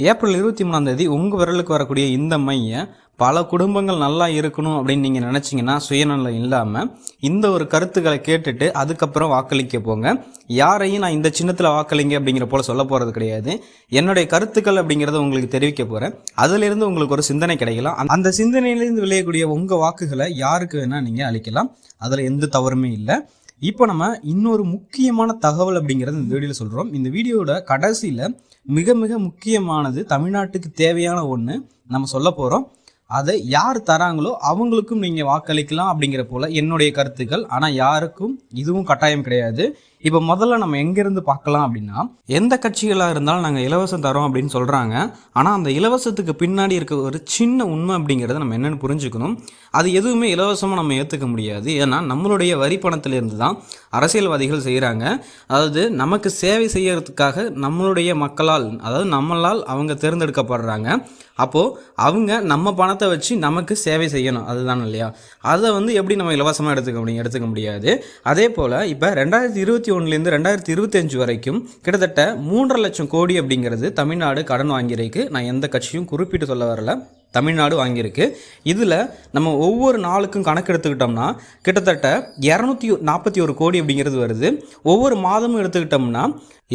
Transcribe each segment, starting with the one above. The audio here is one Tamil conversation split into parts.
ஏப்ரல் 23 உங்கள் விரலுக்கு வரக்கூடிய இந்த மையை பல குடும்பங்கள் நல்லா இருக்கணும் அப்படின்னு நீங்கள் நினச்சிங்கன்னா சுயநலம் இல்லாமல் இந்த ஒரு கருத்துக்களை கேட்டுட்டு அதுக்கப்புறம் வாக்களிக்க போங்க. யாரையும் நான் இந்த சின்னத்தில் வாக்களிங்க அப்படிங்கிற போல் சொல்ல போகிறது கிடையாது. என்னுடைய கருத்துக்கள் அப்படிங்கிறத உங்களுக்கு தெரிவிக்க போகிறேன். அதிலிருந்து உங்களுக்கு ஒரு சிந்தனை கிடைக்கலாம். அந்த சிந்தனையிலேருந்து விளையக்கூடிய உங்கள் வாக்குகளை யாருக்கு வேணால் நீங்கள் அளிக்கலாம். அதில் எந்த தவறுமே இல்லை. இப்போ நம்ம இன்னொரு முக்கியமான தகவல் அப்படிங்கிறது இந்த வீடியோவில் சொல்கிறோம். இந்த வீடியோட கடைசியில் மிக மிக முக்கியமானது, தமிழ்நாட்டுக்கு தேவையான ஒன்று நம்ம சொல்ல போகிறோம். அதை யார் தராங்களோ அவங்களுக்கும் நீங்கள் வாக்களிக்கலாம் அப்படிங்கிற போல் என்னுடைய கருத்துக்கள். ஆனால் யாருக்கும் இதுவும் கட்டாயம் கிடையாது. இப்போ முதல்ல நம்ம எங்கேருந்து பார்க்கலாம் அப்படின்னா, எந்த கட்சிகளாக இருந்தாலும் நாங்கள் இலவசம் தரோம் அப்படின்னு சொல்கிறாங்க. ஆனால் அந்த இலவசத்துக்கு பின்னாடி இருக்க ஒரு சின்ன உண்மை அப்படிங்கிறத நம்ம என்னென்னு புரிஞ்சுக்கணும். அது எதுவுமே இலவசமாக நம்ம ஏற்றுக்க முடியாது. ஏன்னா நம்மளுடைய வரி பணத்திலிருந்து தான் அரசியல்வாதிகள் செய்கிறாங்க. அதாவது நமக்கு சேவை செய்யறதுக்காக நம்மளுடைய மக்களால், அதாவது நம்மளால் அவங்க தேர்ந்தெடுக்கப்படுறாங்க. அப்போது அவங்க நம்ம பணத்தை வச்சு நமக்கு சேவை செய்யணும், அதுதான் இல்லையா? அதை எப்படி நம்ம இலவசமாக எடுத்துக்க முடியாது. அதே போல் இப்போ 2021 2025 வரைக்கும் கிட்டத்தட்ட 3.5 லட்சம் கோடி அப்படிங்கிறது தமிழ்நாடு கடன் வாங்கியிருக்கு. நான் எந்த கட்சியும் குறிப்பிட்டு சொல்ல வரல, தமிழ்நாடு வாங்கியிருக்கு. இதில் நம்ம ஒவ்வொரு நாளுக்கும் கணக்கு எடுத்துக்கிட்டோம்னா கிட்டத்தட்ட 241 கோடி அப்படிங்கிறது வருது. ஒவ்வொரு மாதமும் எடுத்துக்கிட்டோம்னா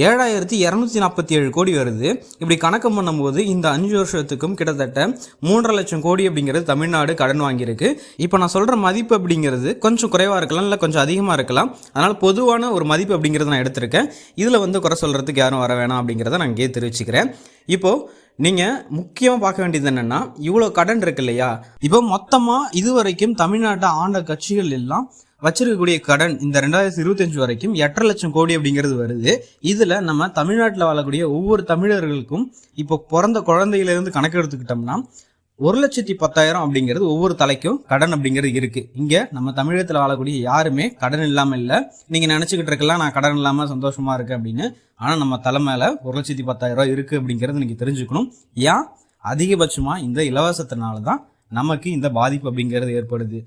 7247 கோடி வருது. இப்படி கணக்கம் பண்ணும்போது இந்த 5 வருஷத்துக்கும் கிட்டத்தட்ட 3.5 லட்சம் கோடி அப்படிங்கிறது தமிழ்நாடு கடன் வாங்கியிருக்கு. இப்போ நான் சொல்கிற மதிப்பு அப்படிங்கிறது கொஞ்சம் குறைவாக இருக்கலாம், இல்லை கொஞ்சம் அதிகமாக இருக்கலாம். அதனால் பொதுவான ஒரு மதிப்பு அப்படிங்கிறத நான் எடுத்திருக்கேன். இதில் குறை சொல்கிறதுக்கு யாரும் வர வேணாம் அப்படிங்கிறத நான் இங்கே தெரிவிச்சுக்கிறேன். இப்போது நீங்கள் முக்கியமாக பார்க்க வேண்டியது என்னென்னா, இவ்வளோ கடன் இருக்கு இல்லையா? இப்போ மொத்தமாக இதுவரைக்கும் தமிழ்நாட்டை ஆண்ட கட்சிகள் எல்லாம் வச்சிருக்கக்கூடிய கடன் இந்த 2025 வரைக்கும் 8.5 லட்சம் கோடி அப்படிங்கிறது வருது. இதில் நம்ம தமிழ்நாட்டில் வாழக்கூடிய ஒவ்வொரு தமிழர்களுக்கும் இப்போ பிறந்த குழந்தையிலேருந்து கணக்கு எடுத்துக்கிட்டோம்னா 1,10,000 அப்படிங்கிறது ஒவ்வொரு தலைக்கும் கடன் அப்படிங்கிறது இருக்குது. இங்கே நம்ம தமிழகத்தில் வாழக்கூடிய யாருமே கடன் இல்லாமல் இல்லை. நீங்கள் நினச்சிக்கிட்டு இருக்கலாம் நான் கடன் இல்லாமல் சந்தோஷமாக இருக்கேன் அப்படின்னு. ஆனால் நம்ம தலை மேலே 1,10,000 இருக்குது அப்படிங்கிறது நீங்கள் தெரிஞ்சுக்கணும். ஏன் அதிகபட்சமாக இந்த இலவசத்தினால தான் நமக்கு இந்த பாதிப்பு அப்படிங்கிறது ஏற்படுது.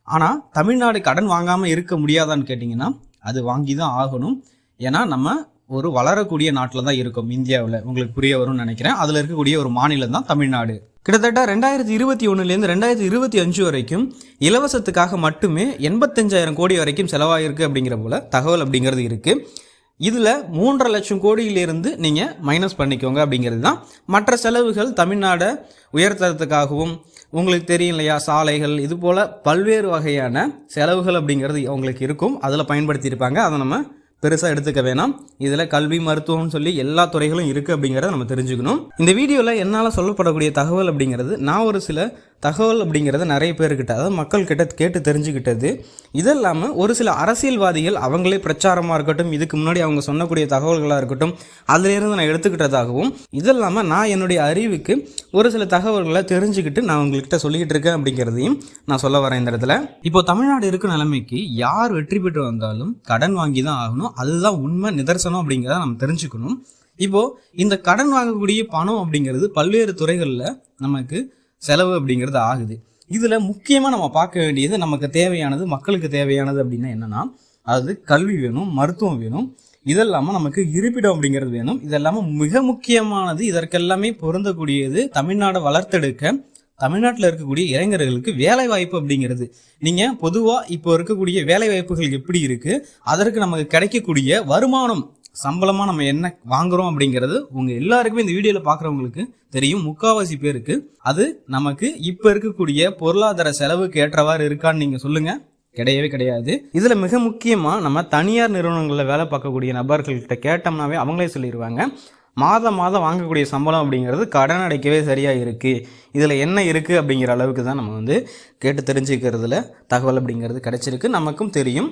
ஆனால் தமிழ்நாடு கடன் வாங்காமல் இருக்க முடியாதான்னு கேட்டிங்கன்னா அது வாங்கி தான் ஆகணும். ஏன்னா நம்ம ஒரு வளரக்கூடிய நாட்டில் தான் இருக்கும் இந்தியாவில். உங்களுக்கு புரிய வரும்னு நினைக்கிறேன். அதில் இருக்கக்கூடிய ஒரு மாநிலம் தான் தமிழ்நாடு. கிட்டத்தட்ட 2021 2025 வரைக்கும் இலவசத்துக்காக மட்டுமே 85,000 கோடி வரைக்கும் செலவாகிருக்கு அப்படிங்கிற போல தகவல் அப்படிங்கிறது இருக்குது. இதில் 3.5 லட்சம் கோடியிலிருந்து நீங்கள் மைனஸ் பண்ணிக்கோங்க அப்படிங்கிறது தான். மற்ற செலவுகள் தமிழ்நாடை உயர்த்துறதுக்காகவும், உங்களுக்கு தெரியும் இல்லையா, சாலைகள், இது போல் பல்வேறு வகையான செலவுகள் அப்படிங்கிறது அவங்களுக்கு இருக்கும். அதில் பயன்படுத்தியிருப்பாங்க. அதை நம்ம பெருசாக எடுத்துக்க வேணாம். இதில் கல்வி, மருத்துவம்னு சொல்லி எல்லா துறைகளும் இருக்குது அப்படிங்கிறத நம்ம தெரிஞ்சுக்கணும். இந்த வீடியோவில் என்னால் சொல்லப்படக்கூடிய தகவல் அப்படிங்கிறது, நான் ஒரு சில தகவல் அப்படிங்கிறத நிறைய பேர்கிட்ட, அதாவது மக்கள்கிட்ட கேட்டு தெரிஞ்சுக்கிட்டது. இது இல்லாமல் ஒரு சில அரசியல்வாதிகள் அவங்களே பிரச்சாரமாக இருக்கட்டும், இதுக்கு முன்னாடி அவங்க சொன்னக்கூடிய தகவல்களாக இருக்கட்டும், அதிலிருந்து நான் எடுத்துக்கிட்டதாகவும், இது இல்லாமல் நான் என்னுடைய அறிவுக்கு ஒரு சில தகவல்களை தெரிஞ்சுக்கிட்டு நான் உங்கள்கிட்ட சொல்லிக்கிட்டு இருக்கேன் அப்படிங்கிறதையும் நான் சொல்ல வரேன் இந்த இடத்துல. இப்போ தமிழ்நாடு இருக்க நிலைமைக்கு யார் வெற்றி பெற்று வந்தாலும் கடன் வாங்கி தான் ஆகணும். அதுதான் உண்மை, நிதர்சனம் அப்படிங்கிறத நம்ம தெரிஞ்சுக்கணும். இப்போது இந்த கடன் வாங்கக்கூடிய பணம் அப்படிங்கிறது பல்வேறு துறைகளில் நமக்கு செலவு அப்படிங்கிறது ஆகுது. இதில் முக்கியமாக நம்ம பார்க்க வேண்டியது, நமக்கு தேவையானது, மக்களுக்கு தேவையானது அப்படின்னா என்னென்னா, அது கல்வி வேணும், மருத்துவம் வேணும், இதெல்லாமல் நமக்கு இருப்பிடம் அப்படிங்கிறது வேணும். இதெல்லாமல் மிக முக்கியமானது, இதற்கெல்லாமே பொருந்தக்கூடியது தமிழ்நாடை வளர்த்தெடுக்க தமிழ்நாட்டில் இருக்கக்கூடிய இளைஞர்களுக்கு வேலை வாய்ப்பு அப்படிங்கிறது. நீங்கள் பொதுவாக இப்போ இருக்கக்கூடிய வேலை வாய்ப்புகள் எப்படி இருக்குது, அதற்கு நமக்கு கிடைக்கக்கூடிய வருமானம், சம்பளமாக நம்ம என்ன வாங்குகிறோம் அப்படிங்கிறது உங்கள் எல்லாருக்குமே இந்த வீடியோவில் பார்க்குறவங்களுக்கு தெரியும். முக்கால்வாசி பேருக்கு அது நமக்கு இப்போ இருக்கக்கூடிய பொருளாதார செலவுக்கு ஏற்றவாறு இருக்கான்னு நீங்கள் சொல்லுங்கள். கிடையவே கிடையாது. இதில் மிக முக்கியமாக நம்ம தனியார் நிறுவனங்களில் வேலை பார்க்கக்கூடிய நபர்கள்கிட்ட கேட்டோம்னாவே அவங்களே சொல்லிடுவாங்க, மாதம் வாங்கக்கூடிய சம்பளம் அப்படிங்கிறது கடன் அடைக்கவே சரியாக இருக்குது. இதில் என்ன இருக்குது அப்படிங்கிற அளவுக்கு தான் நம்ம கேட்டு தெரிஞ்சுக்கிறதுல தகவல் அப்படிங்கிறது கிடைச்சிருக்கு, நமக்கும் தெரியும்.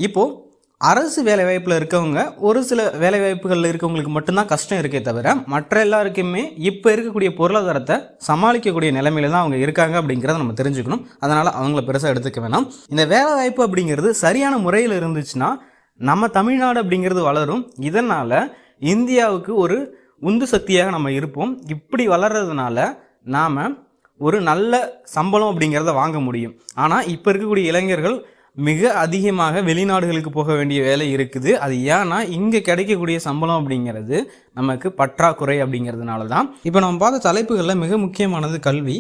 இப்போது அரசு வேலைவாய்ப்பில் இருக்கவங்க, ஒரு சில வேலைவாய்ப்புகளில் இருக்கவங்களுக்கு மட்டும்தான் கஷ்டம் இருக்கே தவிர மற்ற எல்லாருக்குமே இப்போ இருக்கக்கூடிய பொருளாதாரத்தை சமாளிக்கக்கூடிய நிலைமையில தான் அவங்க இருக்காங்க அப்படிங்கிறத நம்ம தெரிஞ்சுக்கணும். அதனால் அவங்கள பெருசாக எடுத்துக்க வேணாம். இந்த வேலைவாய்ப்பு அப்படிங்கிறது சரியான முறையில் இருந்துச்சுன்னா நம்ம தமிழ்நாடு அப்படிங்கிறது வளரும். இதனால் இந்தியாவுக்கு ஒரு உந்து சக்தியாக நம்ம இருப்போம். இப்படி வளர்கிறதுனால நாம் ஒரு நல்ல சம்பளம் அப்படிங்கிறத வாங்க முடியும். ஆனால் இப்போ இருக்கக்கூடிய இளைஞர்கள் மிக அதிகமாக வெளிநாடுகளுக்கு போக வேண்டிய வேலை இருக்குது. அது ஏன்னா இங்கே கிடைக்கக்கூடிய சம்பளம் அப்படிங்கிறது நமக்கு பற்றாக்குறை அப்படிங்கிறதுனால தான். இப்போ நம்ம பார்த்த தலைப்புகளில் மிக முக்கியமானது கல்வி.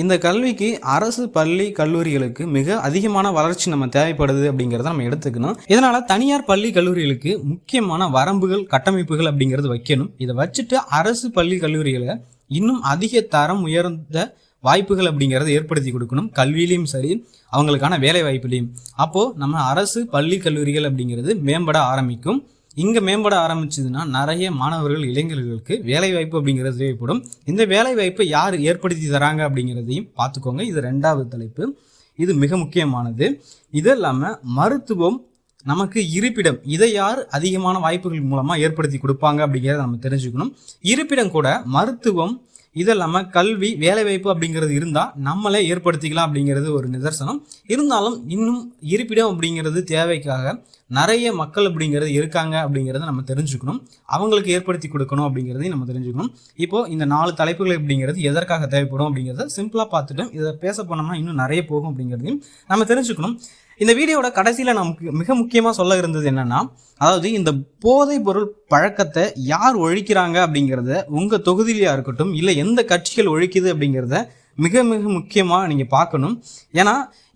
இந்த கல்விக்கு அரசு பள்ளி கல்லூரிகளுக்கு மிக அதிகமான வளர்ச்சி நம்ம தேவைப்படுது அப்படிங்கிறத நம்ம எடுத்துக்கணும். இதனால் தனியார் பள்ளி கல்லூரிகளுக்கு முக்கியமான வரம்புகள் கட்டமைப்புகள் அப்படிங்கிறது வைக்கணும். இதை வச்சுட்டு அரசு பள்ளி கல்லூரிகளை இன்னும் அதிக தரம் உயர்ந்த வாய்ப்புகள் அப்படிங்கிறத ஏற்படுத்தி கொடுக்கணும். கல்வியிலையும் சரி, அவங்களுக்கான வேலை வாய்ப்புலையும். அப்போது நம்ம அரசு பள்ளி கல்லூரிகள் அப்படிங்கிறது மேம்பட ஆரம்பிக்கும். இங்கே மேம்பட ஆரம்பிச்சதுன்னா நிறைய மாணவர்கள் இளைஞர்களுக்கு வேலை வாய்ப்பு அப்படிங்கிறது தேவைப்படும். இந்த வேலை வாய்ப்பை யார் ஏற்படுத்தி தராங்க அப்படிங்கிறதையும் பார்த்துக்கோங்க. இது 2வது தலைப்பு. இது மிக முக்கியமானது. இது இல்லாமல் மருத்துவம், நமக்கு இருப்பிடம், இதை யார் அதிகமான வாய்ப்புகள் மூலமாக ஏற்படுத்தி கொடுப்பாங்க அப்படிங்கிறத நம்ம தெரிஞ்சுக்கணும். இருப்பிடம் கூட மருத்துவம், இது இல்லாமல் கல்வி, வேலைவாய்ப்பு அப்படிங்கிறது இருந்தால் நம்மளே ஏற்படுத்திக்கலாம் அப்படிங்கிறது ஒரு நிதர்சனம். இருந்தாலும் இன்னும் இருப்பிடம் அப்படிங்கிறது தேவைக்காக நிறைய மக்கள் அப்படிங்கிறது இருக்காங்க அப்படிங்கிறத நம்ம தெரிஞ்சுக்கணும். அவங்களுக்கு ஏற்படுத்தி கொடுக்கணும் அப்படிங்கிறதையும் நம்ம தெரிஞ்சுக்கணும். இப்போது இந்த 4 தலைப்புகள் அப்படிங்கிறது எதற்காக தேவைப்படும் அப்படிங்கிறத சிம்பிளாக பார்த்துட்டோம். இதை பேச போனோம்னா இன்னும் நிறைய போகும் அப்படிங்கிறதையும் நம்ம தெரிஞ்சுக்கணும். இந்த வீடியோட கடைசியில் நமக்கு மிக முக்கியமாக சொல்ல இருந்தது என்னென்னா, அதாவது இந்த போதைப் பொருள் பழக்கத்தை யார் ஒழிக்கிறாங்க அப்படிங்கிறத உங்கள் தொகுதியிலையாக இருக்கட்டும், இல்லை எந்த கட்சிகள் ஒழிக்குது அப்படிங்கிறத மிக மிக முக்கியமாக நீங்கள் பார்க்கணும். ஏன்னா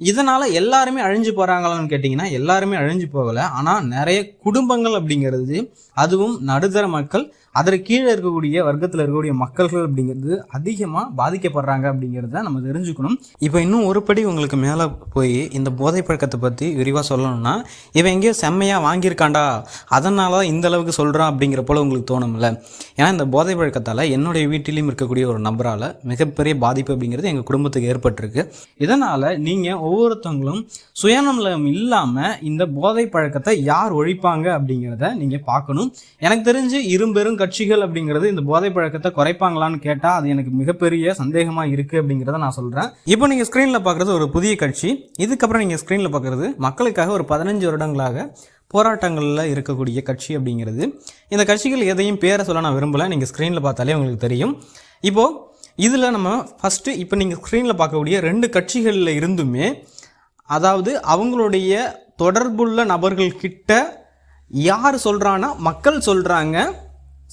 இதனால் எல்லாருமே அழிஞ்சு போகிறாங்களான்னு கேட்டிங்கன்னா எல்லாருமே அழிஞ்சு போகலை. ஆனால் நிறைய குடும்பங்கள் அப்படிங்கிறது, அதுவும் நடுத்தர மக்கள், அதற்கு கீழே இருக்கக்கூடிய வர்க்கத்தில் இருக்கக்கூடிய மக்கள்கள் அப்படிங்கிறது அதிகமாக பாதிக்கப்படுறாங்க அப்படிங்கிறத நம்ம தெரிஞ்சுக்கணும். இப்போ இன்னும் ஒரு படி உங்களுக்கு மேலே போய் இந்த போதை பழக்கத்தை பற்றி விரிவாக சொல்லணும்னா, இவன் எங்கேயோ செம்மையாக வாங்கியிருக்காண்டா அதனால தான் இந்த அளவுக்கு சொல்கிறான் அப்படிங்கிற போல் உங்களுக்கு தோணும்ல. ஏன்னா இந்த போதை பழக்கத்தால் என்னுடைய வீட்டிலையும் இருக்கக்கூடிய ஒரு நபரால் மிகப்பெரிய பாதிப்பு அப்படிங்கிறது எங்கள் குடும்பத்துக்கு ஏற்பட்டிருக்கு. இதனால் நீங்கள் ஒவ்வொருத்தவங்களும் சுயநலம் இல்லாமல் இந்த போதை பழக்கத்தை யார் ஒழிப்பாங்க அப்படிங்கிறத நீங்கள் பார்க்கணும். எனக்கு தெரிஞ்சு இரும்பெரும் கட்சிகள் அப்படிங்கிறது இந்த போதை பழக்கத்தை குறைப்பாங்களான்னு கேட்டால் அது எனக்கு மிகப்பெரிய சந்தேகமாக இருக்குது அப்படிங்கிறத நான் சொல்கிறேன். இப்போ நீங்கள் ஸ்க்ரீனில் பார்க்குறது ஒரு புதிய கட்சி. இதுக்கப்புறம் நீங்கள் ஸ்க்ரீனில் பார்க்குறது மக்களுக்காக ஒரு 15 வருடங்களாக போராட்டங்களில் இருக்கக்கூடிய கட்சி அப்படிங்கிறது. இந்த கட்சிகள் எதையும் பேரை சொல்ல நான் விரும்பலை, நீங்கள் ஸ்க்ரீனில் பார்த்தாலே உங்களுக்கு தெரியும். இப்போது இதில் நம்ம ஃபஸ்ட்டு இப்போ நீங்கள் ஸ்க்ரீனில் பார்க்கக்கூடிய 2 கட்சிகளில் இருந்துமே, அதாவது அவங்களுடைய தொடர்புள்ள நபர்கள் கிட்ட யார் சொல்கிறான்னா மக்கள் சொல்கிறாங்க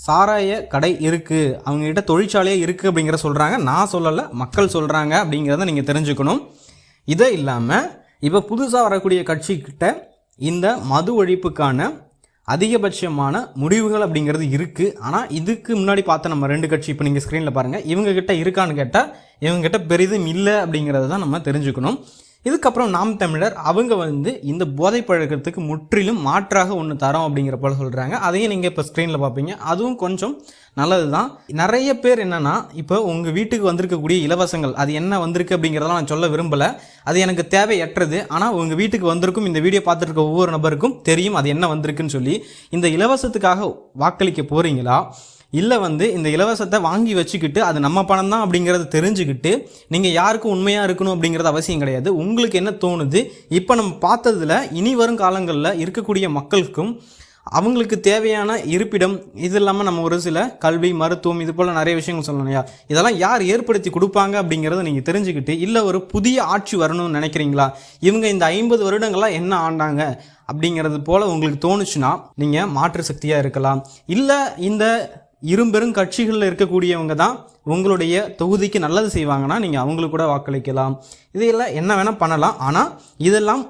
சாராய கடை இருக்குது, அவங்ககிட்ட தொழிற்சாலையே இருக்குது அப்படிங்கிற சொல்கிறாங்க. நான் சொல்லலை, மக்கள் சொல்கிறாங்க அப்படிங்கிறத நீங்கள் தெரிஞ்சுக்கணும். இதை இல்லாமல் இப்போ புதுசாக வரக்கூடிய கட்சிக்கிட்ட இந்த மது ஒழிப்புக்கான அதிகபட்சமான முடிவுகள் அப்படிங்கிறது இருக்குது. ஆனால் இதுக்கு முன்னாடி பார்த்த நம்ம 2 கட்சி இப்போ நீங்கள் ஸ்க்ரீனில் பாருங்கள், இவங்ககிட்ட இருக்கான்னு கேட்டால் இவங்ககிட்ட பெரிதும் இல்லை அப்படிங்கிறத தான் நம்ம தெரிஞ்சுக்கணும். இதுக்கப்புறம் நாம் தமிழர் அவங்க இந்த போதை பழக்கத்துக்கு முற்றிலும் மாற்றாக ஒன்று தரோம் அப்படிங்கிற போல சொல்கிறாங்க. அதையும் நீங்கள் இப்போ ஸ்க்ரீனில் பார்ப்பீங்க. அதுவும் கொஞ்சம் நல்லது தான். நிறைய பேர் என்னென்னா, இப்போ உங்கள் வீட்டுக்கு வந்திருக்கக்கூடிய இலவசங்கள் அது என்ன வந்திருக்கு அப்படிங்கிறதெல்லாம் நான் சொல்ல விரும்பலை, அது எனக்கு தேவையற்றது. ஆனால் உங்கள் வீட்டுக்கு வந்திருக்கும் இந்த வீடியோ பார்த்துருக்க ஒவ்வொரு நபருக்கும் தெரியும் அது என்ன வந்திருக்குன்னு சொல்லி. இந்த இலவசத்துக்காக வாக்களிக்க போகிறீங்களா, இல்லை இந்த இலவசத்தை வாங்கி வச்சுக்கிட்டு அது நம்ம பணம் தான் அப்படிங்கிறத தெரிஞ்சுக்கிட்டு நீங்கள் யாருக்கும் உண்மையாக இருக்கணும் அப்படிங்கிறது அவசியம் கிடையாது. உங்களுக்கு என்ன தோணுது, இப்போ நம்ம பார்த்ததில் இனி வரும் காலங்களில் இருக்கக்கூடிய மக்களுக்கும் அவங்களுக்கு தேவையான இருப்பிடம், இது இல்லாமல் நம்ம ஒரு சில கல்வி, மருத்துவம், இது போல் நிறைய விஷயங்கள் சொல்லணும் இல்லையா, இதெல்லாம் யார் ஏற்படுத்தி கொடுப்பாங்க அப்படிங்கிறத நீங்கள் தெரிஞ்சுக்கிட்டு, இல்லை ஒரு புதிய ஆட்சி வரணும்னு நினைக்கிறீங்களா, இவங்க இந்த 50 வருடங்களாக என்ன ஆண்டாங்க அப்படிங்கிறது போல் உங்களுக்கு தோணுச்சுன்னா நீங்கள் மாற்று சக்தியாக இருக்கலாம். இல்லை இந்த இரும்பெரும் கட்சிகளில் இருக்கக்கூடியவங்க தான் உங்களுடைய தொகுதிக்கு நல்லது செய்வாங்கன்னா நீங்கள் அவங்களுக்கு கூட வாக்களிக்கலாம். இதையெல்லாம் என்ன வேணால் பண்ணலாம். ஆனால் இதெல்லாம்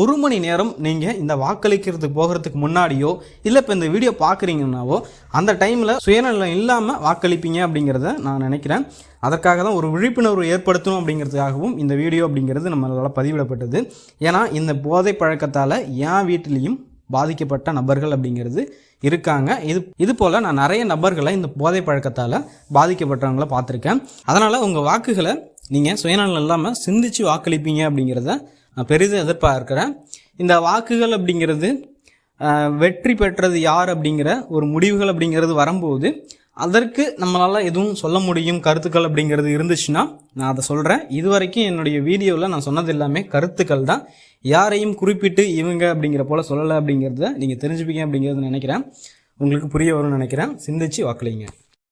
ஒரு மணி நேரம் நீங்கள் இந்த வாக்களிக்கிறதுக்கு போகிறதுக்கு முன்னாடியோ, இல்லை இப்போ இந்த வீடியோ பார்க்குறீங்கன்னாவோ அந்த டைமில் சுயநலம் இல்லாமல் வாக்களிப்பீங்க அப்படிங்கிறத நான் நினைக்கிறேன். அதற்காக தான் ஒரு விழிப்புணர்வு ஏற்படுத்தணும் அப்படிங்கிறதுக்காகவும் இந்த வீடியோ அப்படிங்கிறது நம்மளால் பதிவிடப்பட்டது. ஏன்னா இந்த போதை பழக்கத்தால் என் வீட்டிலையும் பாதிக்கப்பட்ட நபர்கள் அப்படிங்கிறது இருக்காங்க. இது போல் நான் நிறைய நபர்களை இந்த போதை பழக்கத்தால் பாதிக்கப்பட்டவங்கள பார்த்துருக்கேன். அதனால் உங்கள் வாக்குகளை நீங்கள் சுயநலம் இல்லாமல் சிந்தித்து வாக்களிப்பீங்க அப்படிங்கிறத நான் பெரிதும் எதிர்பார்க்கிறேன். இந்த வாக்குகள் அப்படிங்கிறது வெற்றி பெற்றது யார் அப்படிங்கிற ஒரு முடிவுகள் அப்படிங்கிறது வரும்போது அதற்கு நம்மளால் எதுவும் சொல்ல முடியும் கருத்துக்கள் அப்படிங்கிறது இருந்துச்சுன்னா நான் அதை சொல்கிறேன். இது வரைக்கும் என்னுடைய வீடியோவில் நான் சொன்னது எல்லாமே கருத்துக்கள் தான். யாரையும் குறிப்பிட்டு இவங்க அப்படிங்கிற போல் சொல்லலை அப்படிங்கிறத நீங்கள் தெரிஞ்சுப்பீங்க அப்படிங்கிறது நினைக்கிறேன். உங்களுக்கு புரிய வரும்னு நினைக்கிறேன். சிந்திச்சு வாக்களிங்க.